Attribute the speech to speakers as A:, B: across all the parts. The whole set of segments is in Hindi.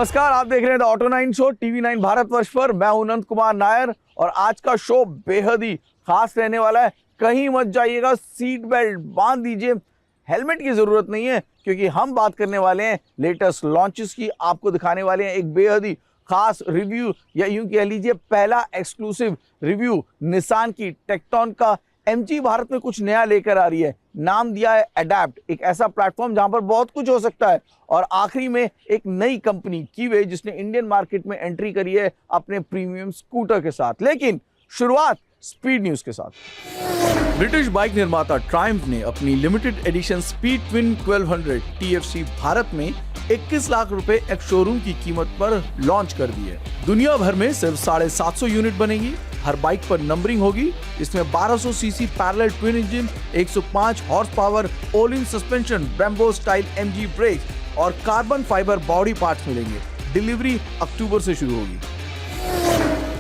A: नमस्कार, आप देख रहे हैं the auto 9 show TV 9 Bharatvarsh पर। मैं हूं अनंत कुमार नायर और आज का शो बेहद ही खास रहने वाला है। कहीं मत जाइएगा, सीट बेल्ट बांध दीजिए, हेलमेट की जरूरत नहीं है क्योंकि हम बात करने वाले हैं लेटेस्ट लॉन्चेस की। आपको दिखाने वाले हैं एक बेहद ही खास रिव्यू या यूं कह लीजिए पहला एक्सक्लूसिव रिव्यू निसान की टेक्टोन का। एमजी भारत में कुछ नया लेकर आ रही है, नाम दिया है अडैप्ट, एक ऐसा प्लेटफॉर्म जहां पर बहुत कुछ हो सकता है। और आखिरी में एक नई कंपनी कीवे जिसने इंडियन मार्केट में एंट्री करी है अपने प्रीमियम स्कूटर के साथ। लेकिन शुरुआत स्पीड न्यूज के साथ। ब्रिटिश बाइक निर्माता ट्रायम्फ ने अपनी limited edition speed twin 1200 TFC Bharat में 21 लाख रुपए एक शोरूम की कीमत पर लॉन्च कर दी है। दुनिया भर में सिर्फ 750 यूनिट बनेगी। हर बाइक पर नंबरिंग होगी। इसमें 1200 CC parallel twin engine, 105 horse power all in suspension, Brembo style MG brake और कार्बन फाइबर बॉडी पार्ट्स मिलेंगे। डिलीवरी अक्टूबर से शुरू होगी।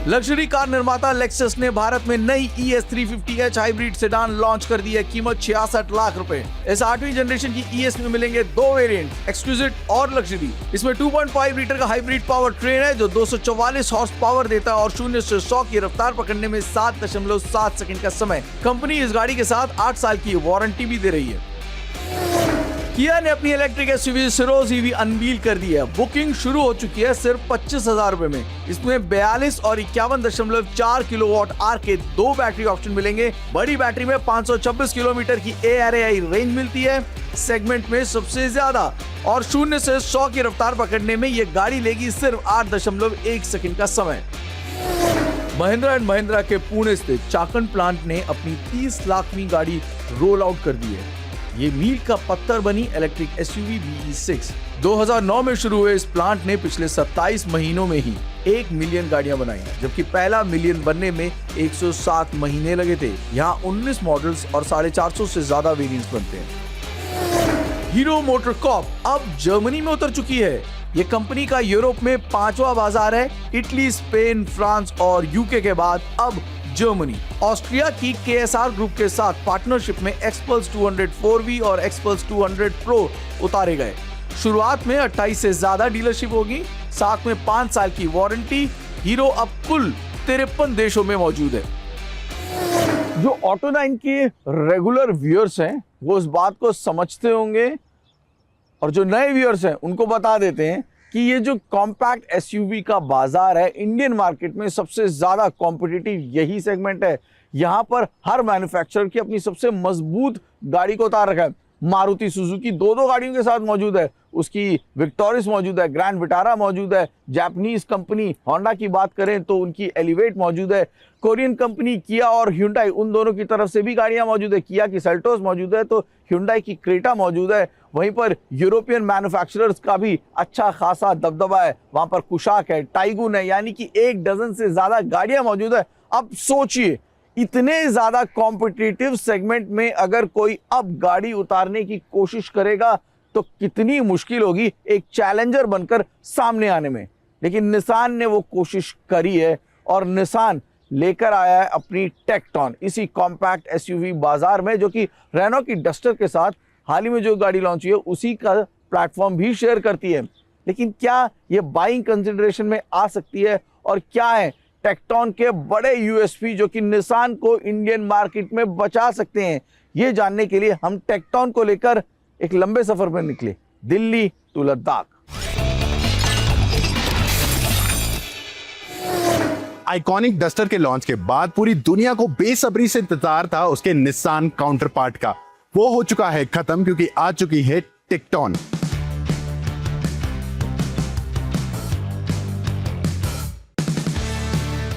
A: लग्जरी कार निर्माता लेक्सस ने भारत में नई ES 350h hybrid sedan launch कर दी है। कीमत 66 लाख रुपए। इस 8वीं जनरेशन की ES में मिलेंगे दो वेरिएंट, एक्सक्लूसिव और लग्जरी। इसमें 2.5 लीटर का हाइब्रिड पावर ट्रेन है जो 244 हॉर्स पावर देता है और 0 से 100 की रफ्तार पकड़ने में 7.7 सेकंड का समय। कंपनी इस गाड़ी के साथ 8 साल की वारंटी भी दे रही है। किया ने अपनी इलेक्ट्रिक SUV सिरोज EV अनवील कर दी है। बुकिंग शुरू हो चुकी है सिर्फ 25,000 रुपए में। इसमें 42 और 51.4 किलोवाट आर के दो बैटरी ऑप्शन मिलेंगे। बड़ी बैटरी में 526 किलोमीटर की ARAI रेंज मिलती है सेगमेंट में सबसे ज्यादा, और 0 से 100 की रफ्तार पकड़ने में ये गाड़ी लेगी सिर्फ 8.1 सेकंड का समय। महिंद्रा एंड महिंद्रा के पुणे स्थित चाकन प्लांट ने अपनी 30 लाखवीं गाड़ी रोल आउट कर दी है। ये मील का पत्थर बनी इलेक्ट्रिक SUV BE6 2009 में शुरू हुए इस प्लांट ने पिछले 27 महीनों में ही 1 मिलियन गाड़ियां बनाई हैं, जबकि पहला मिलियन बनने में 107 महीने लगे थे। यहाँ 19 मॉडल्स और 450 से ज्यादा वेरिएंट्स बनते हैं। हीरो मोटरकॉर्प अब जर्मनी में उतर चुकी है। ये कंपनी का यूरोप में 5वां बाजार है। इटली, स्पेन, फ्रांस और UK के बाद अब जर्मनी। ऑस्ट्रिया की KSR ग्रुप के साथ पार्टनरशिप में एक्सपल्स 200 4V और एक्सपल्स 200 Pro उतारे गए। शुरुआत में 28 से ज्यादा डीलरशिप होगी, साथ में 5 साल की वारंटी। हीरो अब कुल 53 देशों में मौजूद है। जो ऑटो 9 के रेगुलर व्यूअर्स हैं वो इस बात को समझते होंगे और जो नए व्यूअर्स हैं उनको बता देते हैं कि ये जो कॉम्पैक्ट SUV का बाजार है इंडियन मार्केट में सबसे ज्यादा कॉम्पिटिटिव यही सेगमेंट है। यहाँ पर हर मैन्युफैक्चरर की अपनी सबसे मजबूत गाड़ी को उतार रखा है। मारुति सुजुकी दो गाड़ियों के साथ मौजूद है, उसकी विक्टोरिस मौजूद है, ग्रैंड विटारा मौजूद है। जापानीज कंपनी होंडा की बात करें तो उनकी एलिवेट मौजूद है। कोरियन कंपनी किया और ह्युंडई, उन दोनों की तरफ से भी गाड़ियां मौजूद है। किया की सेल्टोस मौजूद है तो ह्युंडई की क्रेटा मौजूद है। वहीं पर यूरोपियन मैन्युफैक्चरर्स का भी अच्छा खासा दबदबा है। वहां पर कुशाक है, टाइगुन है, यानी कि 1 डजन से ज्यादा गाड़ियां मौजूद है। अब सोचिए, इतने ज्यादा कॉम्पिटिटिव सेगमेंट में अगर कोई अब गाड़ी उतारने की कोशिश करेगा तो कितनी मुश्किल होगी एक चैलेंजर बनकर सामने आने में। लेकिन निसान ने वो कोशिश करी है और निसान लेकर आया है अपनी टेक्टोन, इसी कॉम्पैक्ट SUV बाजार में, जो कि रेनो की डस्टर के साथ हाल ही में जो गाड़ी लॉन्च हुई है उसी का प्लेटफॉर्म भी शेयर करती है। लेकिन क्या ये बाइंग कंसिडरेशन में आ सकती है और क्या है टेक्टोन के बड़े USP जो कि निसान को इंडियन मार्केट में बचा सकते हैं? ये जानने के लिए हम टेक्टोन को लेकर एक लंबे सफर पर निकले, Delhi to Ladakh.
B: Iconic Duster के लॉन्च के बाद पूरी दुनिया को बेसब्री से इंतजार था उसके निसान काउंटर पार्ट का। वो हो चुका है खत्म क्योंकि आ चुकी है टेक्टोन।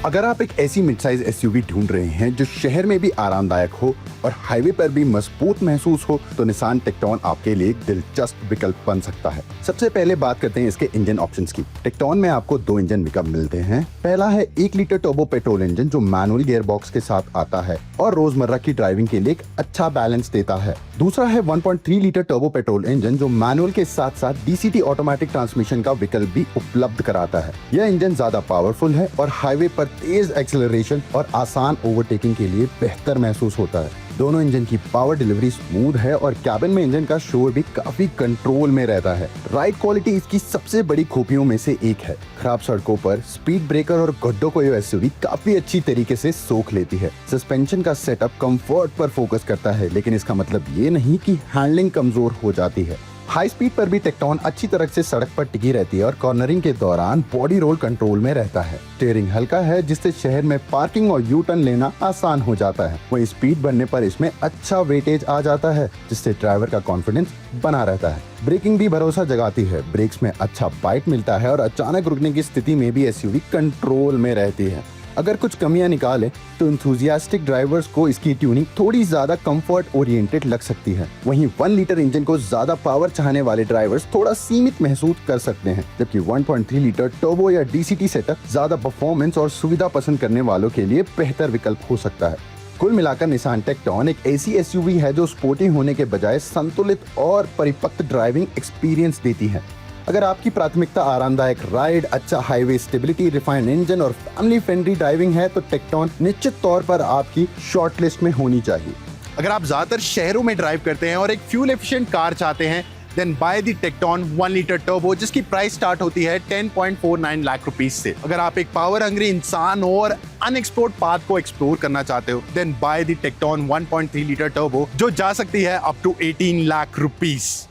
B: अगर आप एक ऐसी मिड साइज SUV ढूंढ रहे हैं जो शहर में भी आरामदायक हो और हाईवे पर भी मजबूत महसूस हो तो निसान टेक्टोन आपके लिए एक दिलचस्प विकल्प बन सकता है। सबसे पहले बात करते हैं इसके इंजन ऑप्शंस की। टेक्टोन में आपको 2 इंजन विकल्प मिलते हैं। पहला है 1 लीटर टर्बो पेट्रोल इंजन जो मैनुअल गियर बॉक्स के साथ आता है और रोजमर्रा की ड्राइविंग के लिए एक अच्छा बैलेंस देता है। दूसरा है 1.3 लीटर टर्बो पेट्रोल इंजन जो मैनुअल के साथ साथ DCT ऑटोमेटिक ट्रांसमिशन का विकल्प भी उपलब्ध कराता है। यह इंजन ज्यादा पावरफुल है और हाईवे पर तेज एक्सेलरेशन और आसान ओवरटेकिंग के लिए बेहतर महसूस होता है। दोनों इंजन की पावर डिलीवरी स्मूथ है और कैबिन में इंजन का शोर भी काफी कंट्रोल में रहता है। राइड क्वालिटी इसकी सबसे बड़ी खूबियों में से एक है। खराब सड़कों पर स्पीड ब्रेकर और गड्ढों को ये एसयूवी काफी अच्छी तरीके से सोख लेती है। सस्पेंशन का सेटअप कंफर्ट पर फोकस करता है, लेकिन इसका मतलब ये नहीं कि हैंडलिंग कमजोर हो जाती है। हाई स्पीड पर भी टेक्टोन अच्छी तरह से सड़क पर टिकी रहती है और कॉर्नरिंग के दौरान बॉडी रोल कंट्रोल में रहता है। स्टीयरिंग हल्का है, जिससे शहर में पार्किंग और यू टर्न लेना आसान हो जाता है। वहीं स्पीड बढ़ने पर इसमें अच्छा वेटेज आ जाता है, जिससे ड्राइवर का कॉन्फिडेंस बना रहता है। ब्रेकिंग भी भरोसा जगाती है, ब्रेक्स में अच्छा बाइट मिलता है और अचानक रुकने की स्थिति में भी एसयूवी कंट्रोल में रहती है। अगर कुछ कमियां निकालें तो एंथुसियास्टिक ड्राइवर्स को इसकी ट्यूनिंग थोड़ी ज्यादा कंफर्ट ओरिएंटेड लग सकती है। वहीं 1 लीटर इंजन को ज्यादा पावर चाहने वाले ड्राइवर्स थोड़ा सीमित महसूस कर सकते हैं, जबकि 1.3 लीटर टर्बो या डीसीटी सेटअप ज्यादा परफॉर्मेंस और सुविधा पसंद करने वालों के लिए बेहतर विकल्प हो सकता है। कुल मिलाकर निसान टेक्टोन एक ऐसी एसयूवी है जो स्पोर्टी होने के बजाय संतुलित और परिपक्व ड्राइविंग एक्सपीरियंस देती है। अगर आपकी प्राथमिकता आरामदायक राइड, अच्छा हाईवे स्टेबिलिटी, रिफाइंड इंजन और फैमिली फ्रेंडली ड्राइविंग है तो टेक्टोन निश्चित तौर पर आपकी शॉर्ट लिस्ट में होनी चाहिए।
C: अगर आप ज्यादातर शहरों में ड्राइव करते हैं और एक फ्यूल एफिशिएंट कार चाहते हैं, then buy the Tekton 1 litre turbo, जिसकी प्राइस स्टार्ट होती है 10.49 लाख रुपीस से। अगर आप एक पावर हंग्री इंसान हो और अनएक्सप्लोर्ड पाथ को एक्सप्लोर करना चाहते हो, then buy the Tekton 1.3 litre turbo, जो जा सकती है up to 18 lakh rupees.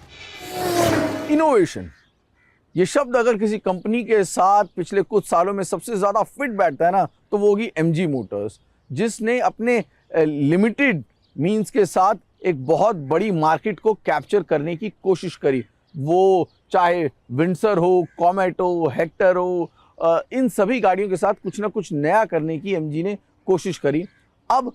A: Innovation, ये शब्द अगर किसी कंपनी के साथ पिछले कुछ सालों में सबसे ज्यादा फिट बैठता है ना, तो वो होगी एमजी मोटर्स, जिसने अपने लिमिटेड मींस के साथ एक बहुत बड़ी मार्केट को कैप्चर करने की कोशिश करी। वो चाहे विंडसर हो, कॉमेट हो, हेक्टर हो, इन सभी गाड़ियों के साथ कुछ ना कुछ नया करने की एमजी ने कोशिश करी। अब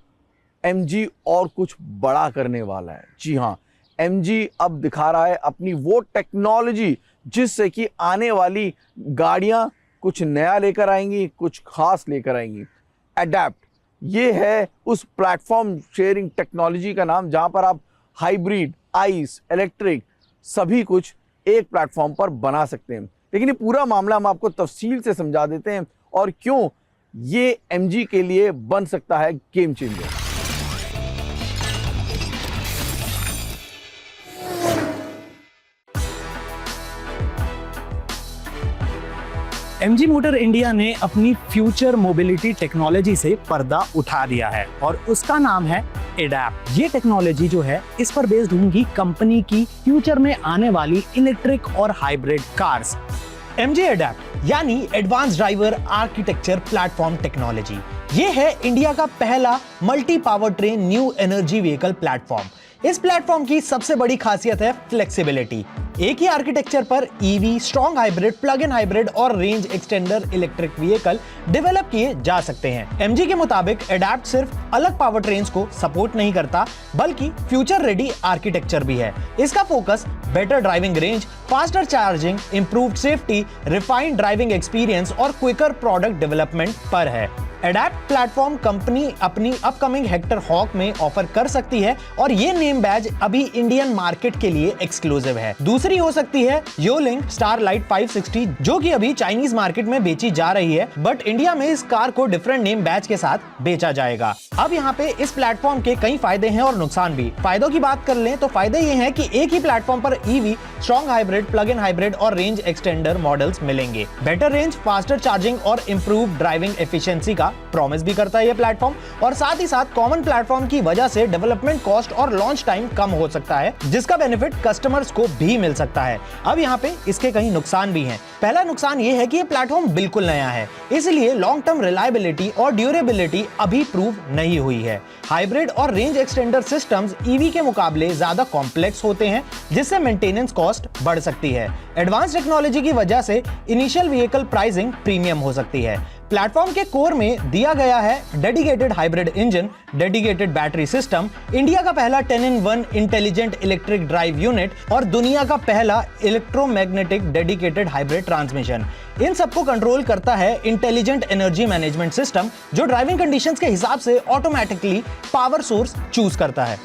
A: एमजी और कुछ बड़ा करने वाला है। जी हाँ, एमजी अब दिखा रहा है अपनी वो टेक्नोलॉजी जिससे कि आने वाली गाड़ियां कुछ नया लेकर आएंगी, कुछ खास लेकर आएंगी। अडैप्ट, ये है उस प्लेटफॉर्म शेयरिंग टेक्नोलॉजी का नाम जहां पर आप हाइब्रिड, आइस, इलेक्ट्रिक सभी कुछ एक प्लेटफॉर्म पर बना सकते हैं। लेकिन ये पूरा मामला हम आपको तफसील से समझा देते हैं और क्यों ये एमजी के लिए बन सकता है game changer.
D: MG motor India ने अपनी फ्यूचर मोबिलिटी टेक्नोलॉजी से पर्दा उठा दिया है और उसका नाम है एडैप्ट। ये टेक्नोलॉजी जो है इस पर बेस्ड होंगी कंपनी की फ्यूचर में आने वाली इलेक्ट्रिक और हाइब्रिड कार्स। एमजी एडैप्ट यानी advance driver architecture platform technology, ये है इंडिया का पहला multi powertrain new energy vehicle platform. इस प्लेटफॉर्म की सबसे बड़ी खासियत है फ्लेक्सिबिलिटी। एक ही आर्किटेक्चर पर EV, strong hybrid, plug in hybrid और range extender electric vehicle develop किए जा सकते हैं। एमजी के मुताबिक एडैप्ट सिर्फ अलग पावर ट्रेन्स को सपोर्ट नहीं करता, बल्कि फ्यूचर रेडी आर्किटेक्चर भी है। इसका focus better driving range, faster charging, improved safety, refined driving experience और क्विकर प्रोडक्ट डेवलपमेंट पर है। एडैप्ट प्लेटफॉर्म कंपनी अपनी अपकमिंग हेक्टर हॉक में ऑफर कर सकती है और ये नेम बैज अभी इंडियन मार्केट के लिए एक्सक्लूसिव है। दूसरी हो सकती है योलिंग स्टारलाइट 560, जो कि अभी चाइनीज मार्केट में बेची जा रही है, बट इंडिया में इस कार को डिफरेंट नेम बैज के साथ बेचा जाएगा। अब यहाँ पे इस प्लेटफॉर्म के कई फायदे हैं और नुकसान भी। फायदों की बात कर लें तो फायदे ये हैं कि एक ही प्लेटफॉर्म पर EV, strong hybrid, plug in hybrid और रेंज एक्सटेंडर मॉडल्स मिलेंगे। बेटर रेंज, फास्टर चार्जिंग और इंप्रूव्ड ड्राइविंग एफिशिएंसी का प्रॉमिस भी करता है ये प्लेटफॉर्म, और साथ ही साथ कॉमन प्लेटफॉर्म की वजह से डेवलपमेंट कॉस्ट और लॉन्च टाइम कम हो सकता है, जिसका बेनिफिट कस्टमर्स को भी मिल सकता है। अब यहाँ पे इसके कई नुकसान भी हैं। पहला नुकसान ये है कि ये प्लेटफॉर्म बिल्कुल नया है, इसलिए लॉन्ग टर्म रिलायबिलिटी और ड्यूरेबिलिटी अभी प्रूव नहीं हुई है। हाइब्रिड और रेंज एक्सटेंडर सिस्टम्स ईवी के मुकाबले ज्यादा कॉम्प्लेक्स होते हैं, जिससे मेंटेनेंस कॉस्ट बढ़ सकती है। एडवांस टेक्नोलॉजी की वजह से इनिशियल व्हीकल प्राइसिंग प्रीमियम हो सकती है। प्लेटफॉर्म के कोर में दिया गया है dedicated hybrid engine, dedicated battery system, India का पहला 10-in-1 intelligent electric drive unit और दुनिया का पहला इलेक्ट्रोमैग्नेटिक डेडिकेटेड हाइब्रिड ट्रांसमिशन। इन सबको कंट्रोल करता है इंटेलिजेंट एनर्जी मैनेजमेंट सिस्टम, जो ड्राइविंग कंडीशंस के हिसाब से ऑटोमेटिकली पावर सोर्स चूज करता है।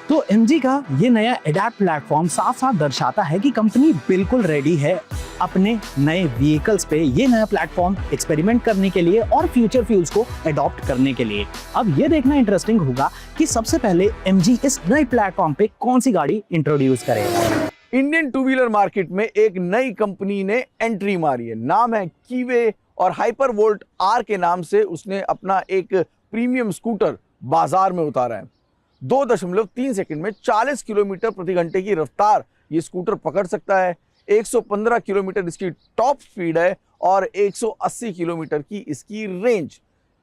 D: तो एमजी का ये नया एडैप्ट प्लेटफॉर्म साफ साफ दर्शाता है कि कंपनी बिल्कुल रेडी है अपने नए व्हीकल्स पे ये नया प्लेटफॉर्म एक्सपेरिमेंट करने के लिए और फ्यूचर फ्यूल्स को अडॉप्ट करने के लिए। अब ये देखना इंटरेस्टिंग होगा कि सबसे पहले MG इस नए प्लेटफॉर्म पे कौन सी गाड़ी इंट्रोड्यूस करेगा।
A: इंडियन टू व्हीलर मार्केट में एक नई कंपनी ने एंट्री मारी है। नाम है कीवे और हाइपरवोल्ट R के नाम से उसने अपना एक प्रीमियम स्कूटर बाजार में उतारा है। 2.3 सेकंड में 40 किलोमीटर प्रति घंटे की रफ्तार ये स्कूटर पकड़ सकता है। 115 किलोमीटर इसकी टॉप स्पीड है और 180 किलोमीटर की इसकी रेंज।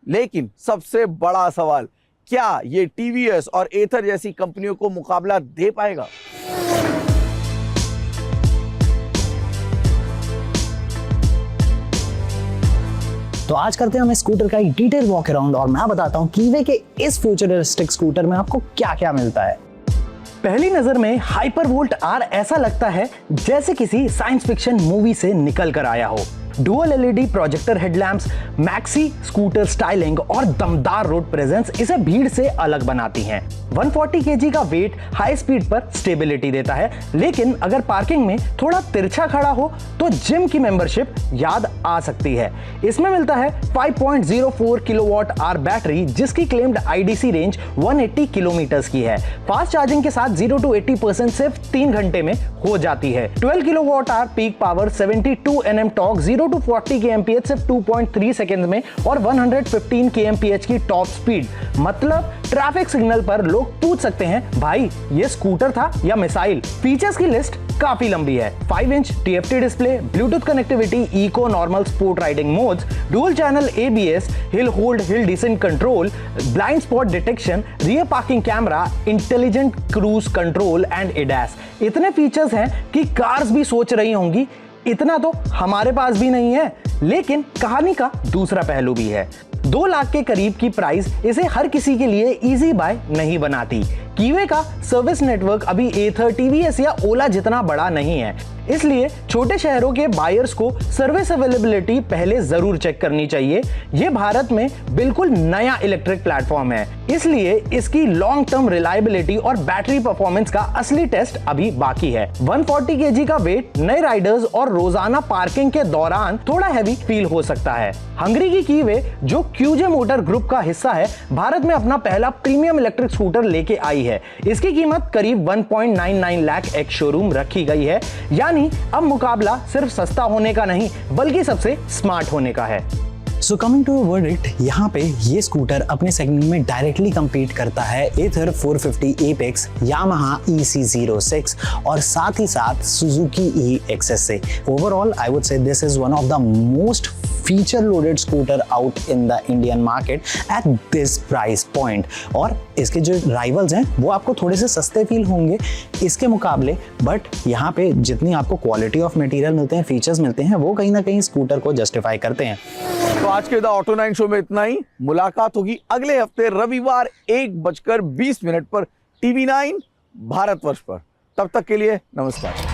A: लेकिन सबसे बड़ा सवाल, क्या ये TVS और एथर जैसी कंपनियों को मुकाबला दे पाएगा?
D: तो आज करते हैं हम इस स्कूटर का एक डिटेल वॉक अराउंड और मैं बताता हूं कीवे के इस फ्यूचरिस्टिक स्कूटर में आपको क्या-क्या मिलता है। पहली नजर में हाइपरवोल्ट R ऐसा लगता है जैसे किसी साइंस फिक्शन मूवी से निकल कर आया हो। Dual LED projector headlamps, maxi scooter styling और दमदार रोड प्रेजेंस इसे भीड़ से अलग बनाती हैं। 140 kg का वेट हाई स्पीड पर स्टेबिलिटी देता है, लेकिन अगर पार्किंग में थोड़ा तिरछा खड़ा हो तो जिम की मेंबरशिप याद आ सकती है। इसमें मिलता है 5.04 किलोवाट आवर बैटरी जिसकी क्लेम्ड IDC रेंज 180 किलोमीटर्स की है। फास्ट चार्जिंग के साथ 0 to 80% सिर्फ 3 घंटे में हो जाती है। 12 kilowatt hour peak power, 72 Nm torque, 0 to 40 kmph सिर्फ 2.3 सेकंड में और 115 kmph की टॉप स्पीड। मतलब ट्रैफिक सिग्नल पर लोग पूछ सकते हैं, भाई ये स्कूटर था या मिसाइल। फीचर्स की लिस्ट काफी लंबी है। 5 inch TFT display, Bluetooth connectivity, eco, normal, sport riding modes, dual channel ABS, hill hold, hill descent control, blind spot detection, rear parking camera, intelligent cruise control and ADAS। इतने फीचर्स हैं कि कार्स भी सोच रही होंगी इतना तो हमारे पास भी नहीं है। लेकिन कहानी का दूसरा पहलू भी है। 2 लाख के करीब की प्राइस इसे हर किसी के लिए इजी बाय नहीं बनाती। कीवे का सर्विस नेटवर्क अभी एथर, TVS या ओला जितना बड़ा नहीं है, इसलिए छोटे शहरों के बायर्स को सर्विस अवेलेबिलिटी पहले जरूर चेक करनी चाहिए। यह भारत में बिल्कुल नया इलेक्ट्रिक प्लेटफॉर्म है, इसलिए इसकी लॉन्ग टर्म रिलायबिलिटी और बैटरी परफॉर्मेंस का असली टेस्ट अभी बाकी है। 140 kg का वेट नए राइडर्स और रोजाना पार्किंग के दौरान थोड़ा हैवी फील हो सकता है। हंगरी की कीवे, जो QJ मोटर ग्रुप का हिस्सा है, भारत में अपना पहला प्रीमियम इलेक्ट्रिक स्कूटर लेके आई है। इसकी कीमत करीब 1.99 लाख एक्स शोरूम रखी गई है। यानी अब मुकाबला सिर्फ सस्ता होने का नहीं बल्कि सबसे स्मार्ट होने का है। सो कमिंग टू वर्डिक्ट, यहाँ पे ये स्कूटर अपने सेगमेंट में डायरेक्टली compete करता है एथर 450 एपेक्स, यामाहा EC06 और साथ ही साथ सुजुकी EXS से। Overall I would say this is one of the most feature loaded scooter out in the Indian market at this price point. और इसके जो राइवल्स हैं वो आपको थोड़े से सस्ते फील होंगे इसके मुकाबले, बट यहाँ पे जितनी आपको क्वालिटी ऑफ मटेरियल मिलते हैं, फीचर्स मिलते हैं, वो कहीं ना कहीं स्कूटर को जस्टिफाई करते हैं।
A: तो आज के द ऑटो 9 शो में इतना ही। मुलाकात होगी अगले हफ्ते रविवार 1:20 पर TV9 भारतवर्ष पर। तब तक के लिए नमस्कार।